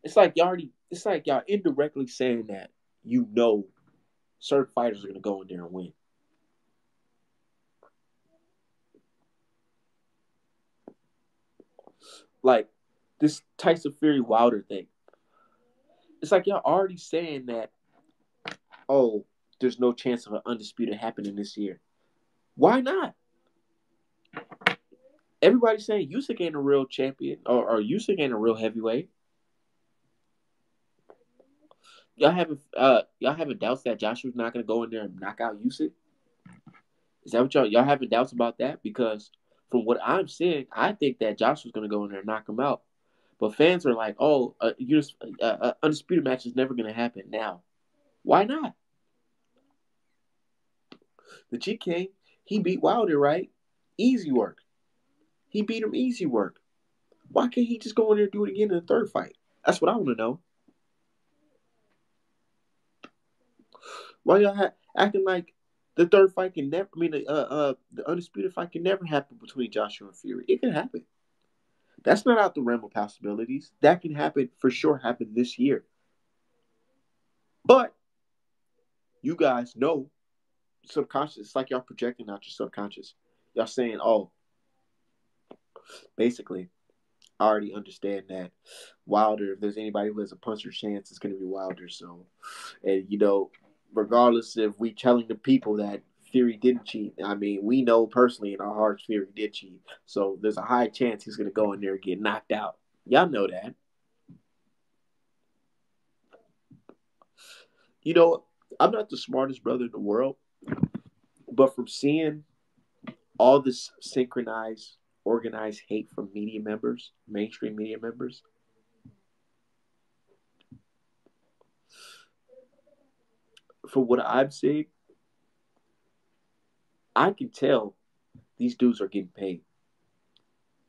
It's like y'all indirectly saying that you know certain fighters are gonna go in there and win. Like this Tyson Fury Wilder thing. It's like y'all already saying that, oh, there's no chance of an undisputed happening this year. Why not? Everybody's saying Usyk ain't a real champion, or Usyk ain't a real heavyweight. Y'all having doubts that Joshua's not gonna go in there and knock out Usyk? Is that what y'all having doubts about that? Because from what I'm seeing, I think that Joshua's gonna go in there and knock him out. But fans are like, oh, undisputed match is never gonna happen now. Why not? The G King, he beat Wilder, right? Easy work. He beat him easy work. Why can't he just go in there and do it again in the third fight? That's what I want to know. Why y'all acting like the third fight can never? I mean, the undisputed fight can never happen between Joshua and Fury. It can happen. That's not out the realm of possibilities. That can happen for sure. Happen this year. But you guys know subconscious. It's like y'all projecting out your subconscious. Y'all saying, "Oh, basically, I already understand that Wilder. If there's anybody who has a puncher's chance, it's going to be Wilder." So, and regardless if we telling the people that Fury didn't cheat, I mean, we know personally in our hearts Fury did cheat. So there's a high chance he's going to go in there and get knocked out. Y'all know that. You know, I'm not the smartest brother in the world, but from seeing all this synchronized, organized hate from media members, mainstream media members, from what I'm seeing, I can tell these dudes are getting paid.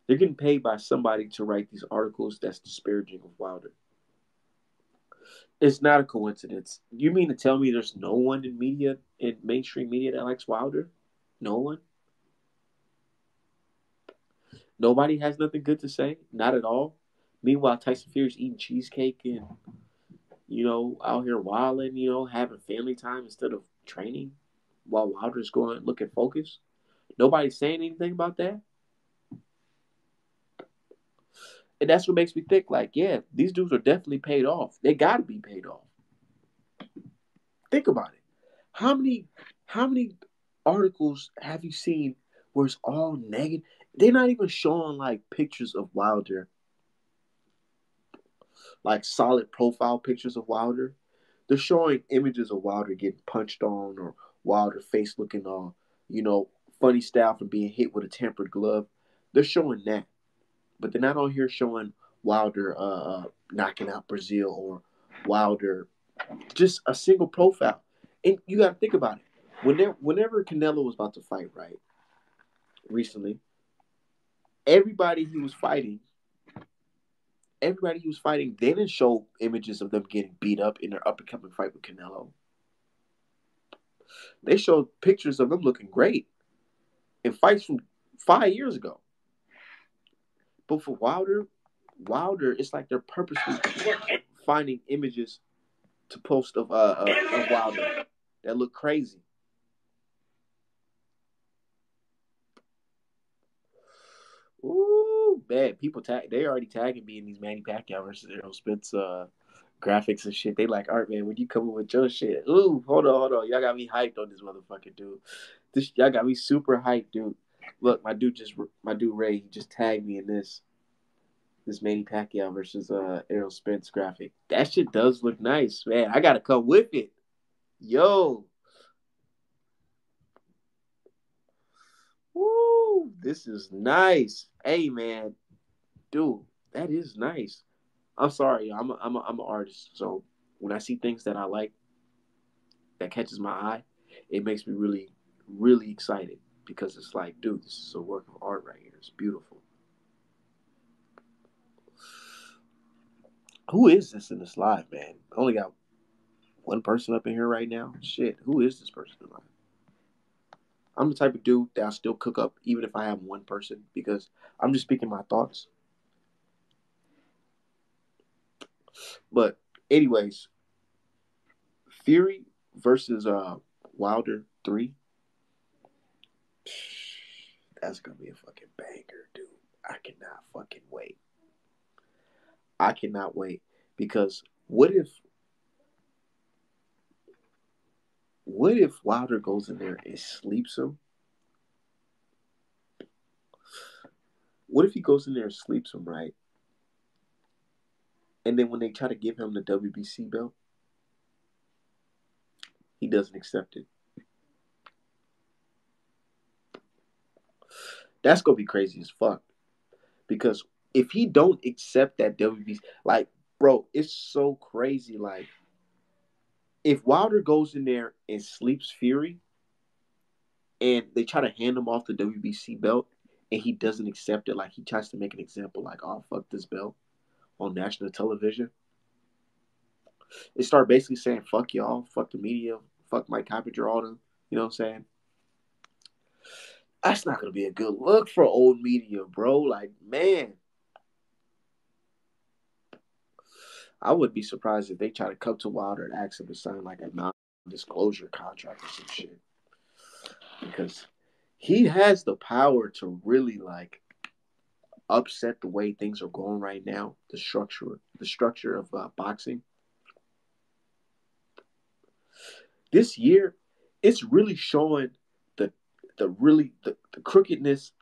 They're getting paid by somebody to write these articles that's disparaging of Wilder. It's not a coincidence. You mean to tell me there's no one in media, in mainstream media, that likes Wilder? No one? Nobody has nothing good to say? Not at all? Meanwhile, Tyson Fury's eating cheesecake and, out here wilding, having family time instead of training while Wilder's going looking focused. Nobody's saying anything about that. And that's what makes me think, like, yeah, these dudes are definitely paid off. They got to be paid off. Think about it. How many how many articles have you seen where it's all negative? They're not even showing like pictures of Wilder, like solid profile pictures of Wilder. They're showing images of Wilder getting punched on or Wilder face looking all, you know, funny style from being hit with a tempered glove. They're showing that. But they're not on here showing Wilder knocking out Brazil or Wilder just a single profile. And you got to think about it. Whenever Canelo was about to fight, right, recently, everybody he was fighting, everybody he was fighting, they didn't show images of them getting beat up in their up and coming fight with Canelo. They showed pictures of them looking great in fights from 5 years ago. But for Wilder, it's like they're purposely finding images to post of Wilder that look crazy. Ooh, bad. People they already tagging me in these Manny Pacquiao versus Errol Spence graphics and shit. They like, art man, when you coming with your shit? Ooh, hold on. Y'all got me hyped on this motherfucking dude. Y'all got me super hyped, dude. Look, my dude Ray, he just tagged me in this Manny Pacquiao versus Errol Spence graphic. That shit does look nice, man. I gotta come with it. Yo. Woo, this is nice. Hey man, dude, that is nice. I'm sorry, I'm an artist, so when I see things that I like that catches my eye, it makes me really really excited because it's like, dude, this is a work of art right here. It's beautiful. Who is this in this live, man? I only got one person up in here right now. Shit, who is this person in live? I'm the type of dude that I still cook up even if I have one person because I'm just speaking my thoughts. But anyways, Fury versus Wilder 3. That's gonna be a fucking banger, dude. I cannot fucking wait. I cannot wait because what if Wilder goes in there and sleeps him? What if he goes in there and sleeps him, right? And then when they try to give him the WBC belt, he doesn't accept it. That's gonna be crazy as fuck. Because if he don't accept that WBC, like, bro, it's so crazy. Like, if Wilder goes in there and sleeps Fury, and they try to hand him off the WBC belt, and he doesn't accept it, like he tries to make an example, like, oh fuck this belt on national television. They start basically saying fuck y'all, fuck the media, fuck Mike Coppinger, all them. You know what I'm saying? That's not gonna be a good look for old media, bro. Like, man, I would be surprised if they try to come to Wilder and ask him to sign like a non-disclosure contract or some shit, because he has the power to really like upset the way things are going right now. The structure of boxing this year, it's really showing the the crookedness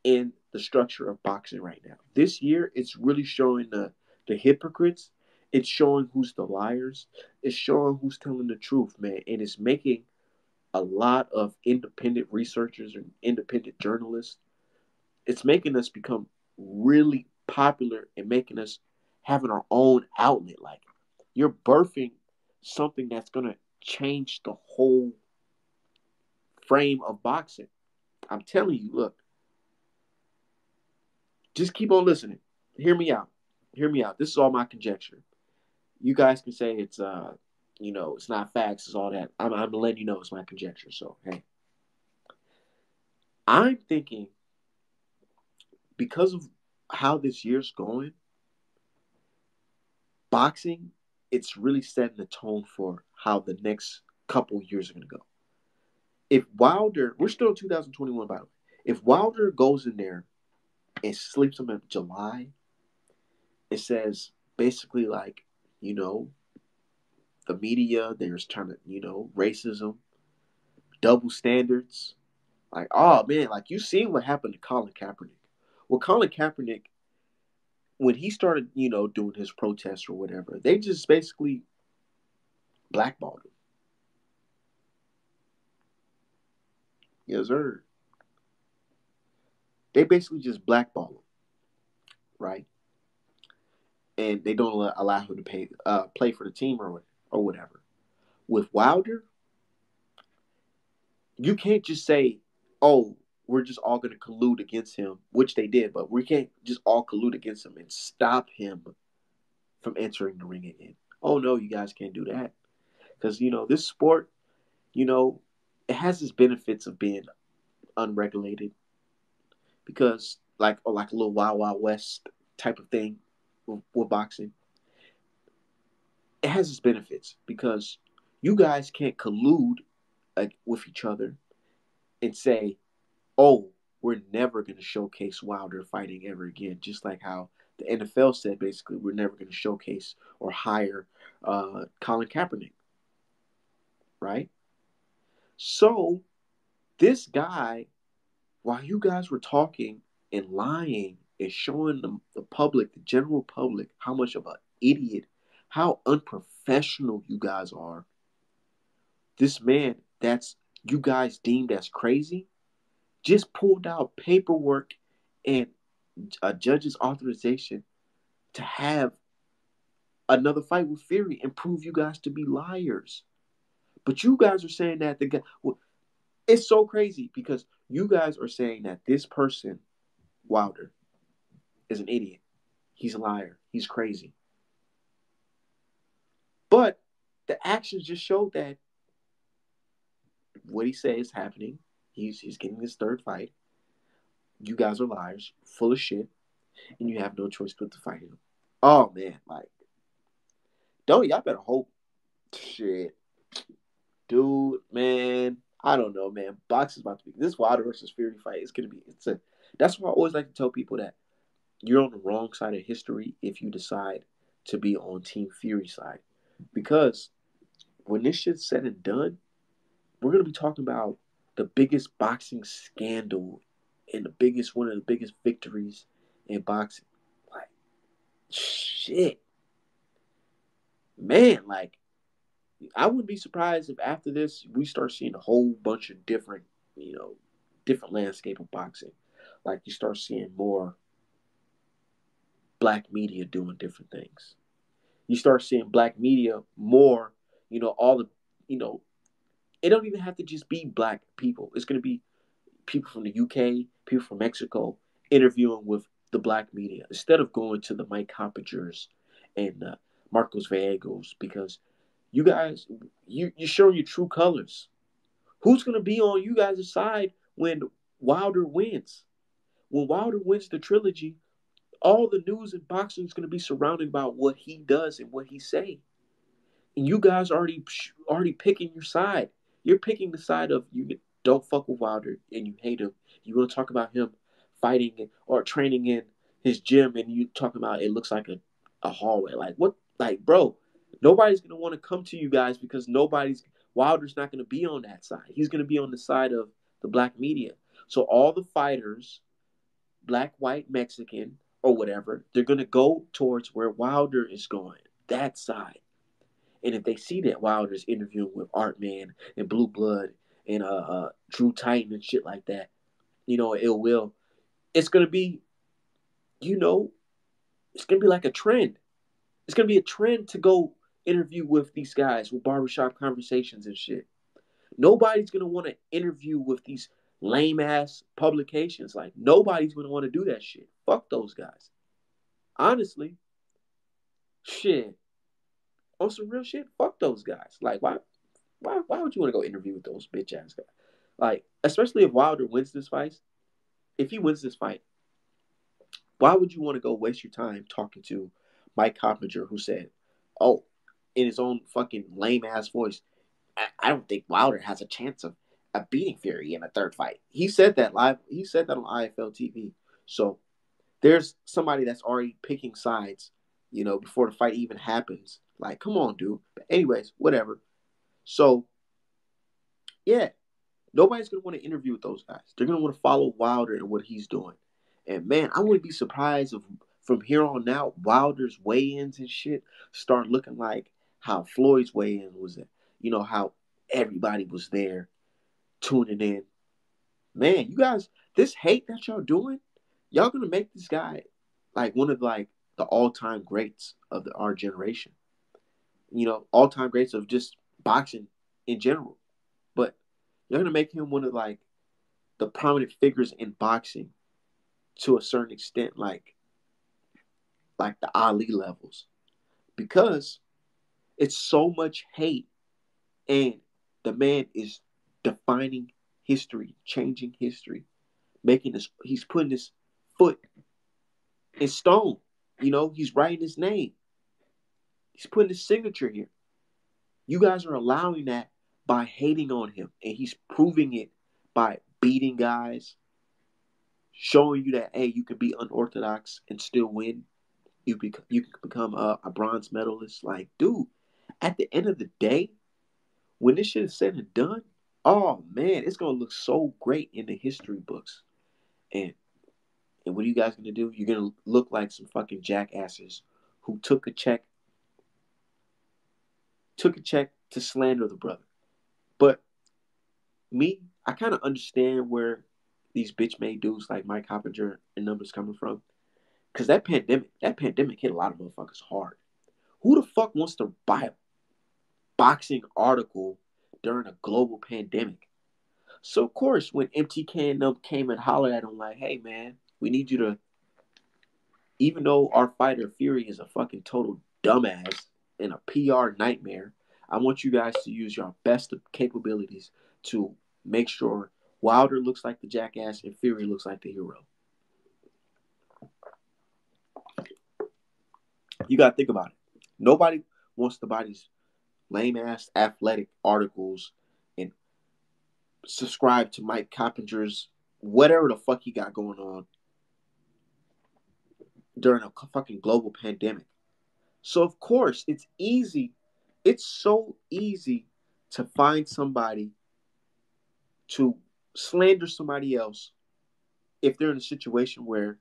in the structure of boxing right now. This year, it's really showing the hypocrites. It's showing who's the liars. It's showing who's telling the truth, man. And it's making a lot of independent researchers and independent journalists. It's making us become really popular and making us having our own outlet. Like, you're birthing something that's gonna change the whole frame of boxing. I'm telling you, look, just keep on listening. Hear me out. Hear me out. This is all my conjecture. You guys can say it's it's not facts, it's all that. I'm letting you know it's my conjecture. So hey, I'm thinking because of how this year's going, boxing, it's really setting the tone for how the next couple years are gonna go. If Wilder, we're still in 2021 by the way. If Wilder goes in there and sleeps him in July, it says basically like, you know, the media, there's trying to, racism, double standards. Like, oh man, like you seen what happened to Colin Kaepernick. Well, Colin Kaepernick, when he started, doing his protests or whatever, they just basically blackballed him. Yes, sir. They basically just blackball him, right? And they don't allow him to play for the team or whatever. With Wilder, you can't just say, "Oh, we're just all going to collude against him," which they did, but we can't just all collude against him and stop him from entering the ring again. Oh no, you guys can't do that because this sport, you know, it has its benefits of being unregulated because like a little Wild Wild West type of thing with boxing. It has its benefits because you guys can't collude with each other and say, "Oh, we're never going to showcase Wilder fighting ever again." Just like how the NFL said, basically, we're never going to showcase or hire Colin Kaepernick, right? So this guy, while you guys were talking and lying and showing the public, the general public, how much of an idiot, how unprofessional you guys are, this man that's you guys deemed as crazy just pulled out paperwork and a judge's authorization to have another fight with Fury and prove you guys to be liars. But you guys are saying that the guy. Well, it's so crazy because you guys are saying that this person, Wilder, is an idiot. He's a liar. He's crazy. But the actions just showed that what he says is happening. He's getting his third fight. You guys are liars, full of shit, and you have no choice but to fight him. Oh man, like Don't y'all better hope. Shit, dude, man. I don't know, man. Boxing's about to be this Wilder versus Fury fight. It's gonna be. It's a. That's why I always like to tell people that you're on the wrong side of history if you decide to be on Team Fury side, because when this shit's said and done, we're gonna be talking about the biggest boxing scandal and the biggest one of the biggest victories in boxing. Like shit, man. Like I wouldn't be surprised if after this we start seeing a whole bunch of different, different landscape of boxing. Like you start seeing more black media doing different things. You start seeing black media more, all the, you know, it don't even have to just be black people. It's going to be people from the UK, people from Mexico interviewing with the black media instead of going to the Mike Coppingers and Marcos Vallejos, because you guys, you're showing your true colors. Who's going to be on you guys' side when Wilder wins? When Wilder wins the trilogy, all the news in boxing is going to be surrounded about what he does and what he say. And you guys already picking your side. You're picking the side of you don't fuck with Wilder and you hate him. You want to talk about him fighting or training in his gym, and you talking about it looks like a hallway. Like what? Like bro, nobody's gonna want to come to you guys because nobody's Wilder's not gonna be on that side. He's gonna be on the side of the black media. So all the fighters, black, white, Mexican, or whatever, they're gonna go towards where Wilder is going. That side. And if they see that Wilder's interviewing with Art Man and Blue Blood and Drew Titan and shit like that, Ill Will, it's gonna be, you know, it's gonna be like a trend. It's gonna be a trend to go interview with these guys with barbershop conversations and shit. Nobody's gonna want to interview with these lame ass publications. Like nobody's gonna want to do that shit. Fuck those guys. Honestly, shit. On some real shit, fuck those guys. Like why would you want to go interview with those bitch ass guys? Like, especially if Wilder wins this fight. If he wins this fight, why would you want to go waste your time talking to Mike Coppinger, who said, "Oh, in his own fucking lame ass voice, I don't think Wilder has a chance of beating Fury in a third fight." He said that live. He said that on IFL TV. So there's somebody that's already picking sides, before the fight even happens. Like, come on, dude. But anyways, whatever. So yeah, nobody's gonna want to interview with those guys. They're gonna want to follow Wilder and what he's doing. And man, I wouldn't be surprised if from here on out Wilder's weigh-ins and shit start looking like how Floyd's weigh-in was. How everybody was there tuning in. Man, you guys, this hate that y'all doing, y'all gonna make this guy like one of like the all-time greats of our generation. All-time greats of just boxing in general. But you're gonna make him one of like the prominent figures in boxing to a certain extent, like the Ali levels, because it's so much hate, and the man is defining history, changing history, making this. He's putting his foot in stone. He's writing his name. He's putting his signature here. You guys are allowing that by hating on him, and he's proving it by beating guys, showing you that hey, you can be unorthodox and still win. You can become a bronze medalist. Like, dude, at the end of the day, when this shit is said and done, oh man, it's gonna look so great in the history books. And what are you guys gonna do? You're gonna look like some fucking jackasses who took a check to slander the brother. But me, I kind of understand where these bitch made dudes like Mike Coppinger and numbers coming from. Because that pandemic hit a lot of motherfuckers hard. Who the fuck wants to buy a boxing article during a global pandemic? So of course, when MTK and them came and hollered at him like, "Hey man, we need you to," even though our fighter Fury is a fucking total dumbass and a PR nightmare, I want you guys to use your best capabilities to make sure Wilder looks like the jackass and Fury looks like the hero. You gotta think about it. Nobody, wants to buy these lame ass athletic articles and subscribe to Mike Coppinger's whatever the fuck he got going on during a fucking global pandemic. So of course it's easy. It's so easy to find somebody to slander somebody else if they're in a situation where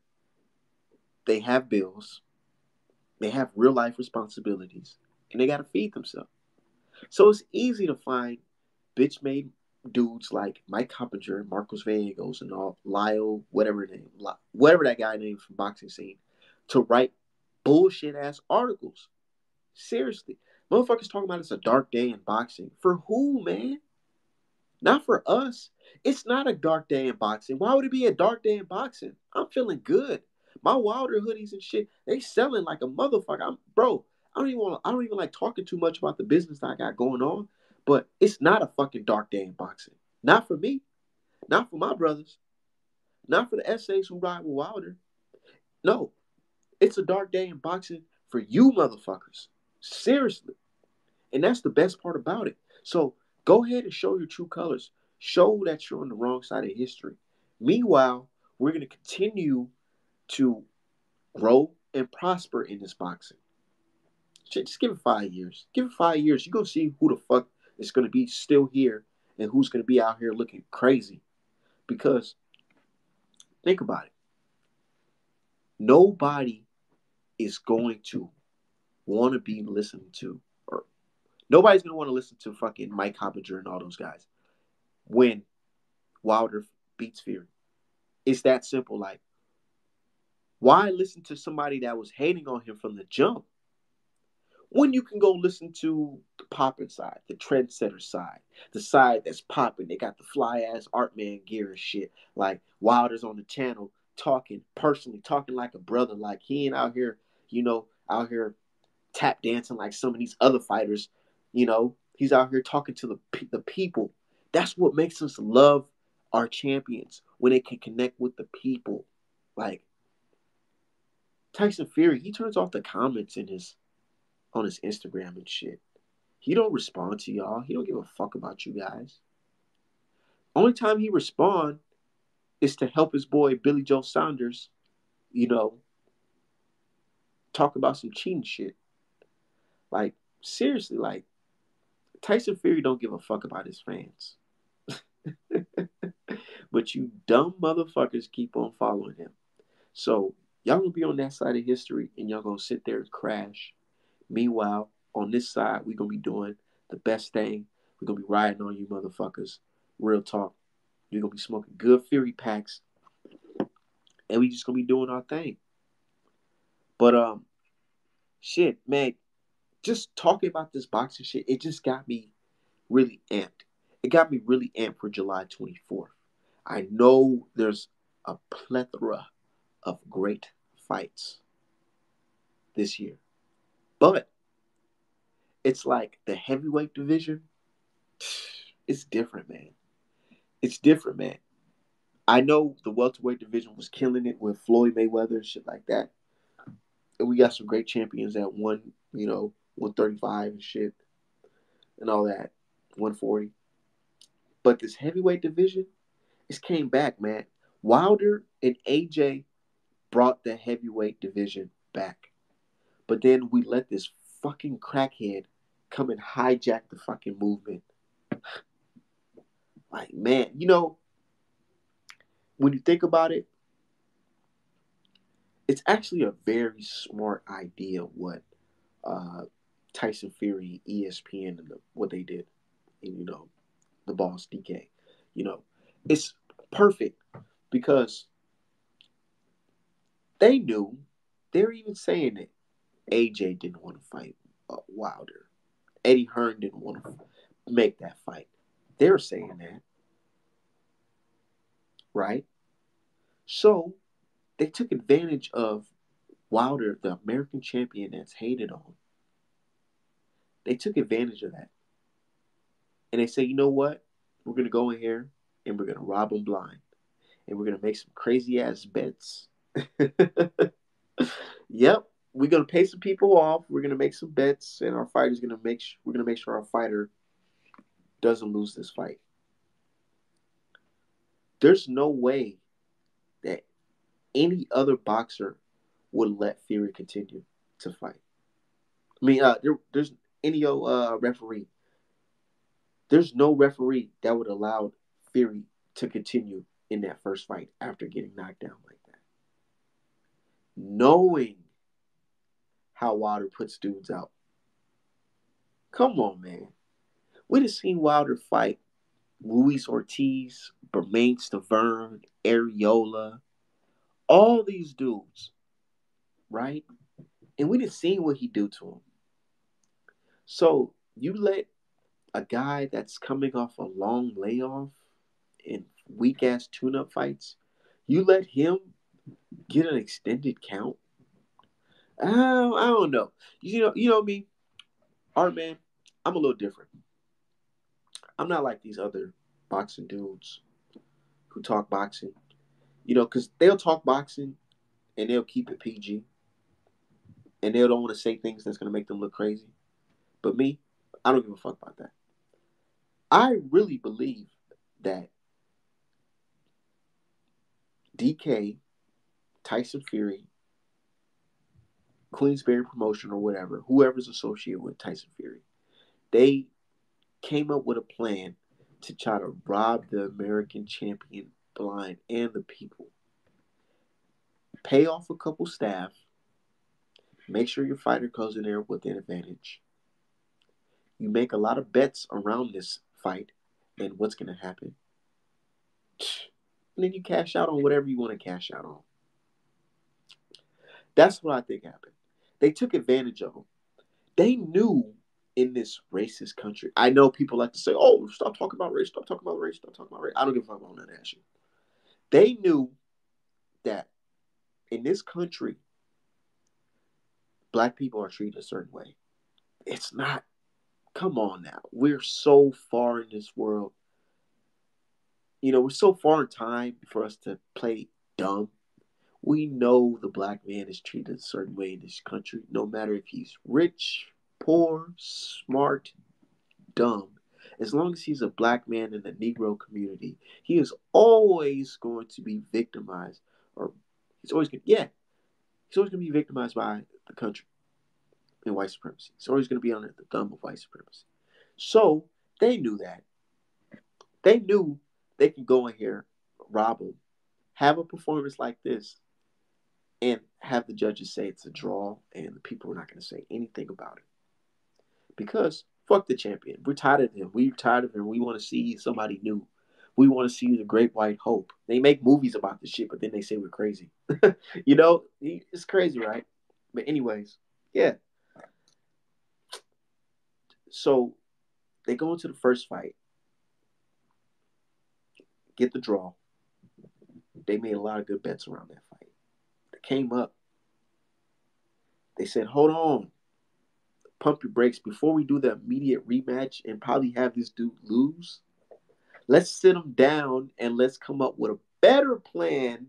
they have bills, they have real life responsibilities, and they got to feed themselves. So it's easy to find bitch made dudes like Mike Coppinger, Marcos Vallejos, and all Lyle, whatever name, whatever that guy named from boxing scene, to write bullshit ass articles. Seriously, motherfuckers talking about it's a dark day in boxing. For who, man? Not for us. It's not a dark day in boxing. Why would it be a dark day in boxing? I'm feeling good. My Wilder hoodies and shit, they selling like a motherfucker. Bro, I don't even like talking too much about the business I got going on, but it's not a fucking dark day in boxing. Not for me. Not for my brothers. Not for the essays who ride with Wilder. No. It's a dark day in boxing for you motherfuckers. Seriously. And that's the best part about it. So go ahead and show your true colors. Show that you're on the wrong side of history. Meanwhile, we're going to continue to grow and prosper in this boxing. Shit, just give it 5 years. Give it 5 years. You're going to see who the fuck is going to be still here and who's going to be out here looking crazy. Because think about it. Nobody is going to want to be listened to, or nobody's going to want to listen to fucking Mike Coppinger and all those guys when Wilder beats Fury. It's that simple. Like, why listen to somebody that was hating on him from the jump when you can go listen to the popping side, the trendsetter side, the side that's popping? They got the fly ass art man gear and shit. Like, Wilder's on the channel talking personally, talking like a brother. Like, he ain't out here, out here tap dancing like some of these other fighters. He's out here talking to the people. That's what makes us love our champions, when they can connect with the people. Like Tyson Fury, he turns off the comments on his Instagram and shit. He don't respond to y'all. He don't give a fuck about you guys. Only time he respond is to help his boy Billy Joe Saunders, you know, talk about some cheating shit. Like, seriously, like, Tyson Fury don't give a fuck about his fans. But you dumb motherfuckers keep on following him. So y'all gonna be on that side of history and y'all gonna sit there and crash. Meanwhile, on this side, we gonna be doing the best thing. We're gonna be riding on you motherfuckers. Real talk. We're gonna be smoking good Fury packs. And we just gonna be doing our thing. But shit, man, just talking about this boxing shit, it just got me really amped. It got me really amped for July 24th. I know there's a plethora of great fights this year. But it's like the heavyweight division, it's different, man. It's different, man. I know the welterweight division was killing it with Floyd Mayweather and shit like that. And we got some great champions at 135 and shit and all that, 140. But this heavyweight division, it's came back, man. Wilder and AJ brought the heavyweight division back. But then we let this fucking crackhead come and hijack the fucking movement. Like, man, when you think about it, it's actually a very smart idea what uh, Tyson Fury, ESPN, and what they did, and the boss DK. It's perfect because they knew, they're even saying it. AJ didn't want to fight Wilder. Eddie Hearn didn't want to make that fight. They're saying that, right? So they took advantage of Wilder, the American champion that's hated on. They took advantage of that. And they say, you know what? We're going to go in here and we're going to rob them blind. And we're going to make some crazy ass bets. Yep. we're gonna pay some people off. We're gonna make some bets, and our fighter's gonna we're gonna make sure our fighter doesn't lose this fight. There's no way that any other boxer would let Fury continue to fight. I mean, there's any referee. There's no referee that would allow Fury to continue in that first fight after getting knocked down like that. Knowing how Wilder puts dudes out. Come on, man. We have seen Wilder fight Luis Ortiz, Bermain Stavern, Areola, all these dudes, right? And we didn't see what he do to them. So you let a guy that's coming off a long layoff in weak ass tune up fights, you let him get an extended count. I don't know. You know me, Art man. I'm a little different. I'm not like these other boxing dudes who talk boxing. Because they'll talk boxing and they'll keep it PG and they don't want to say things that's gonna make them look crazy. But me, I don't give a fuck about that. I really believe that DK, Tyson Fury, Queensberry Promotion or whatever, whoever's associated with Tyson Fury, they came up with a plan to try to rob the American champion blind and the people. Pay off a couple staff. Make sure your fighter goes in there with an advantage. You make a lot of bets around this fight and what's going to happen. And then you cash out on whatever you want to cash out on. That's what I think happened. They took advantage of them. They knew in this racist country. I know people like to say, "Oh, stop talking about race. Stop talking about race. Stop talking about race." I don't give a fuck about none of that shit. They knew that in this country, black people are treated a certain way. It's not. Come on now. We're so far in this world. We're so far in time for us to play dumb. We know the black man is treated a certain way in this country, no matter if he's rich, poor, smart, dumb. As long as he's a black man in the Negro community, he is always going to be victimized, or he's always going to be victimized by the country and white supremacy. He's always going to be under the thumb of white supremacy. So they knew that. They knew they could go in here, rob him, have a performance like this, and have the judges say it's a draw, and the people are not going to say anything about it. Because fuck the champion. We're tired of him. We're tired of him. We want to see somebody new. We want to see the great white hope. They make movies about this shit, but then they say we're crazy. It's crazy, right? But anyways, yeah. So they go into the first fight, get the draw. They made a lot of good bets around that fight. They came up. They said, hold on. Pump your brakes before we do the immediate rematch and probably have this dude lose. Let's sit him down and let's come up with a better plan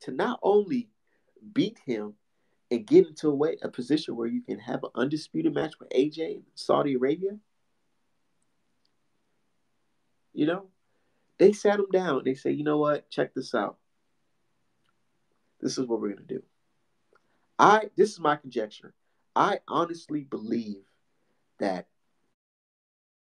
to not only beat him and get into a position where you can have an undisputed match with AJ in Saudi Arabia. They sat him down. They say, you know what? Check this out. This is what we're going to do. This is my conjecture. I honestly believe that